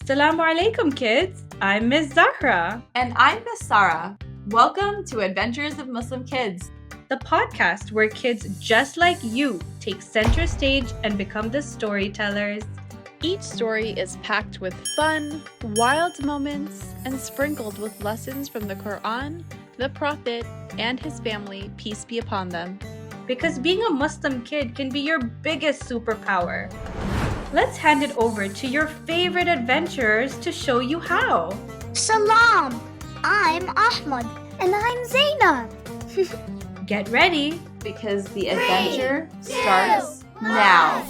Assalamu alaikum, kids. I'm Miss Zahra. And I'm Miss Sarah. Welcome to Adventures of Muslim Kids, the podcast where kids just like you take center stage and become the storytellers. Each story is packed with fun, wild moments, and sprinkled with lessons from the Quran, the Prophet, and his family, peace be upon them. Because being a Muslim kid can be your biggest superpower. Let's hand it over to your favorite adventurers to show you how. Salam! I'm Ahmad. And I'm Zaynab. Get ready, because the adventure starts now.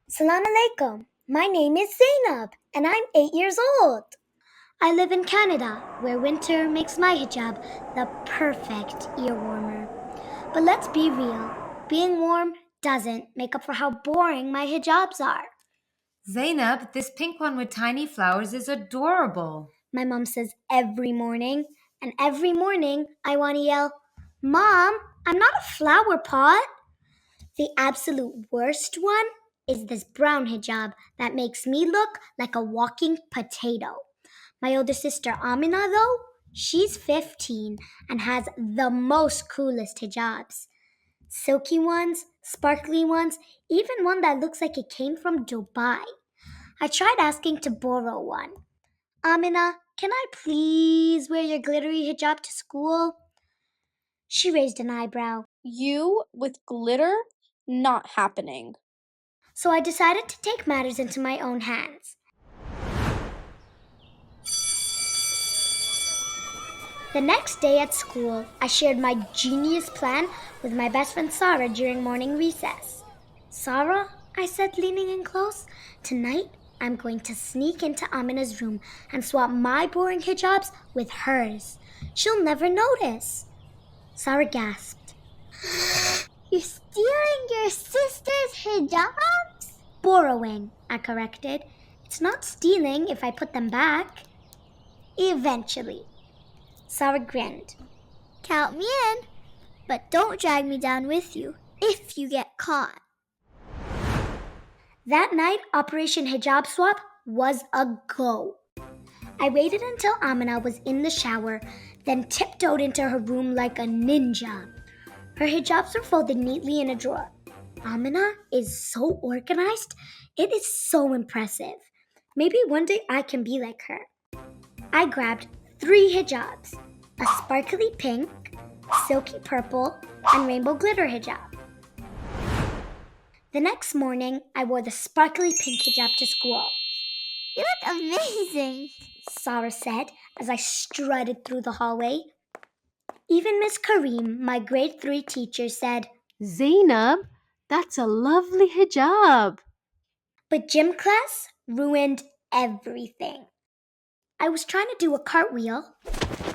Salam alaikum. My name is Zaynab, and I'm 8 years old. I live in Canada, where winter makes my hijab the perfect ear warmer. But let's be real, being warm doesn't make up for how boring my hijabs are. Zaynab, this pink one with tiny flowers is adorable. My mom says every morning, and every morning I want to yell, Mom, I'm not a flower pot. The absolute worst one is this brown hijab that makes me look like a walking potato. My older sister Amina, though, she's 15 and has the most coolest hijabs. Silky ones, sparkly ones, even one that looks like it came from Dubai. I tried asking to borrow one. Amina, can I please wear your glittery hijab to school? She raised an eyebrow. You with glitter? Not happening. So I decided to take matters into my own hands. The next day at school, I shared my genius plan with my best friend Sarah during morning recess. Sarah, I said, leaning in close, tonight I'm going to sneak into Amina's room and swap my boring hijabs with hers. She'll never notice. Sarah gasped. You're stealing your sister's hijabs? Borrowing, I corrected. It's not stealing if I put them back. Eventually. Sarah grinned. Count me in, but don't drag me down with you if you get caught. That night, Operation Hijab Swap was a go. I waited until Amina was in the shower, then tiptoed into her room like a ninja. Her hijabs were folded neatly in a drawer. Amina is so organized. It is so impressive. Maybe one day I can be like her. I grabbed 3 hijabs, a sparkly pink, silky purple, and rainbow glitter hijab. The next morning, I wore the sparkly pink hijab to school. You look amazing, Sarah said as I strutted through the hallway. Even Miss Kareem, my grade 3 teacher, said, Zaynab, that's a lovely hijab. But gym class ruined everything. I was trying to do a cartwheel.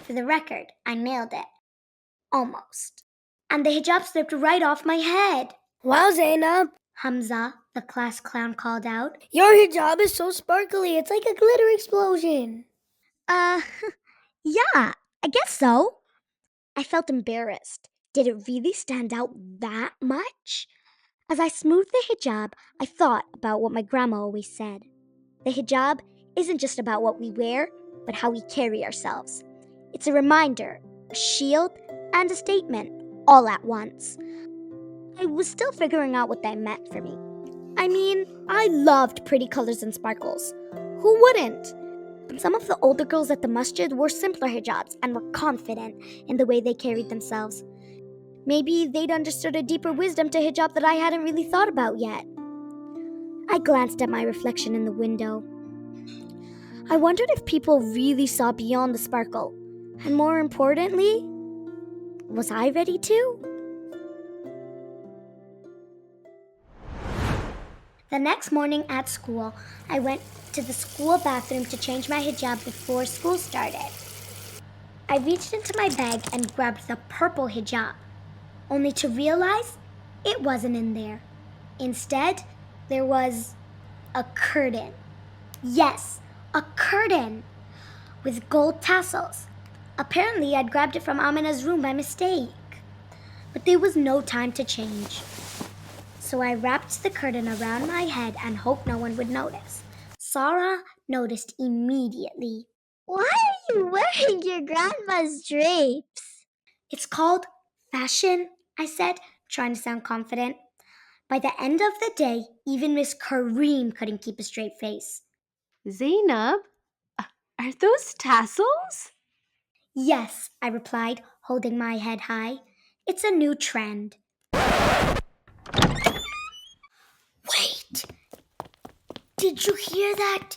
For the record, I nailed it. Almost. And the hijab slipped right off my head. Wow, Zaynab, Hamza, the class clown, called out. Your hijab is so sparkly. It's like a glitter explosion. Yeah, I guess so. I felt embarrassed. Did it really stand out that much? As I smoothed the hijab, I thought about what my grandma always said. The hijab isn't just about what we wear, but how we carry ourselves. It's a reminder, a shield, and a statement, all at once. I was still figuring out what that meant for me. I mean, I loved pretty colors and sparkles. Who wouldn't? But some of the older girls at the masjid wore simpler hijabs and were confident in the way they carried themselves. Maybe they'd understood a deeper wisdom to hijab that I hadn't really thought about yet. I glanced at my reflection in the window. I wondered if people really saw beyond the sparkle. And more importantly, was I ready to? The next morning at school, I went to the school bathroom to change my hijab before school started. I reached into my bag and grabbed the purple hijab, only to realize it wasn't in there. Instead, there was a curtain. Yes, a curtain with gold tassels. Apparently, I'd grabbed it from Amina's room by mistake. But there was no time to change. so I wrapped the curtain around my head and hoped no one would notice. Zahra noticed immediately. Why are you wearing your grandma's drapes? It's called fashion, I said, trying to sound confident. By the end of the day, even Miss Kareem couldn't keep a straight face. Zaynab, are those tassels? Yes, I replied, holding my head high. It's a new trend. Wait! Did you hear that?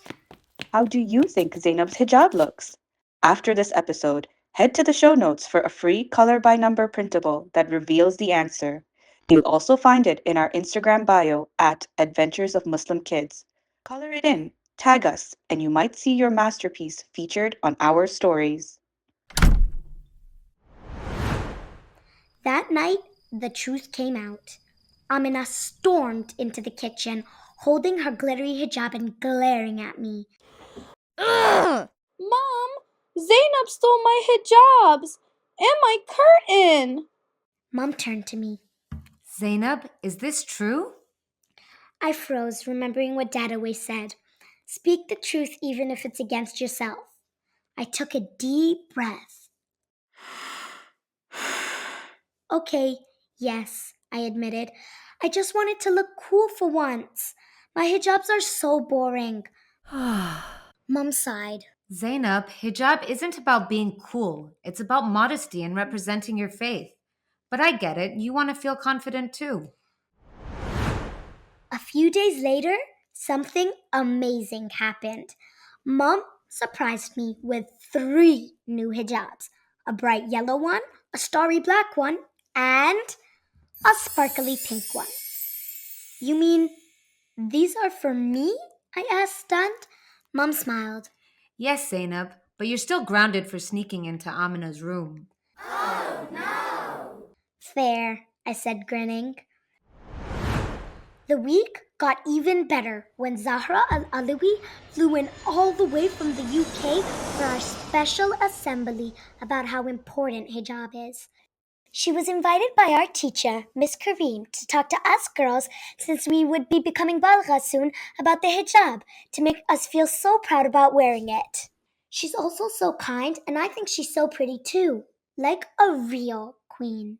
How do you think Zainab's hijab looks? After this episode, head to the show notes for a free color-by-number printable that reveals the answer. You'll also find it in our Instagram bio at Adventures of Muslim Kids. Color it in, tag us, and you might see your masterpiece featured on our stories. That night, the truth came out. Amina stormed into the kitchen, holding her glittery hijab and glaring at me. Ugh! Mom, Zaynab stole my hijabs and my curtain. Mom turned to me. Zaynab, is this true? I froze, remembering what Dad always said. Speak the truth even if it's against yourself. I took a deep breath. Okay, yes, I admitted. I just wanted to look cool for once. My hijabs are so boring. Mom sighed. Zaynab, hijab isn't about being cool. It's about modesty and representing your faith. But I get it. You want to feel confident too. A few days later, something amazing happened. Mom surprised me with 3 new hijabs. A bright yellow one, a starry black one, and a sparkly pink one. You mean these are for me? I asked, stunned. Mom smiled. Yes, Zaynab, but you're still grounded for sneaking into Amina's room. Fair, I said, grinning. The week got even better when Zahra Alawi flew in all the way from the UK for our special assembly about how important hijab is. She was invited by our teacher, Miss Kareem, to talk to us girls since we would be becoming balgha soon about the hijab, to make us feel so proud about wearing it. She's also so kind, and I think she's so pretty too, like a real queen.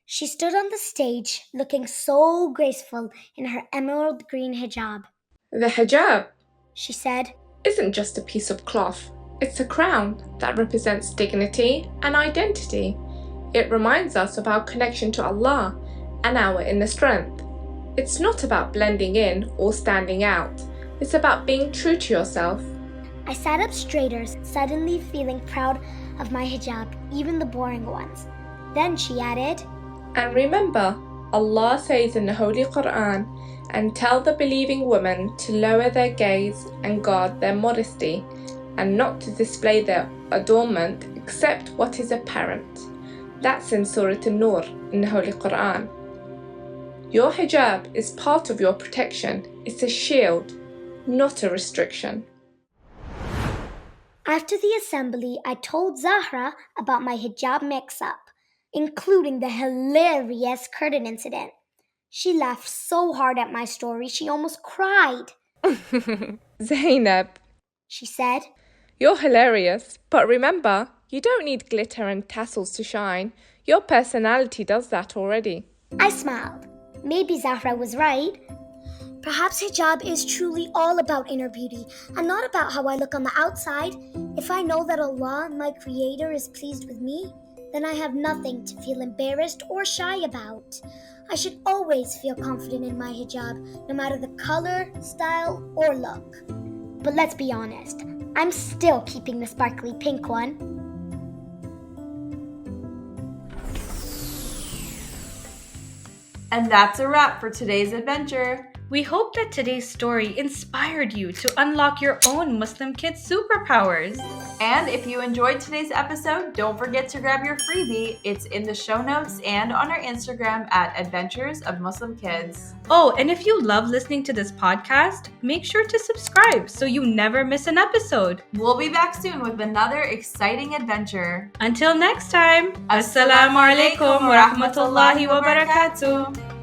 She stood on the stage looking so graceful in her emerald green hijab. The hijab, She said, isn't just a piece of cloth. It's a crown that represents dignity and identity. It reminds us of our connection to Allah and our inner strength. It's not about blending in or standing out. It's about being true to yourself. I sat up straighter, suddenly feeling proud of my hijab, even the boring ones. Then she added, And remember, Allah says in the Holy Quran, and tell the believing women to lower their gaze and guard their modesty, and not to display their adornment except what is apparent. That's in Surah An-Nur in the Holy Quran. Your hijab is part of your protection. It's a shield, not a restriction. After the assembly, I told Zahra about my hijab mix-up, including the hilarious curtain incident. She laughed so hard at my story, she almost cried. Zaynab, She said, you're hilarious, but remember, you don't need glitter and tassels to shine. Your personality does that already. I smiled. Maybe Zahra was right. Perhaps hijab is truly all about inner beauty and not about how I look on the outside. If I know that Allah, my creator, is pleased with me, then I have nothing to feel embarrassed or shy about. I should always feel confident in my hijab, no matter the color, style, or look. But let's be honest, I'm still keeping the sparkly pink one. And that's a wrap for today's adventure. We hope that today's story inspired you to unlock your own Muslim kids' superpowers. And if you enjoyed today's episode, don't forget to grab your freebie. It's in the show notes and on our Instagram at Adventures of Muslim Kids. Oh, and if you love listening to this podcast, make sure to subscribe so you never miss an episode. We'll be back soon with another exciting adventure. Until next time, Assalamu alaikum wa rahmatullahi wa barakatuh.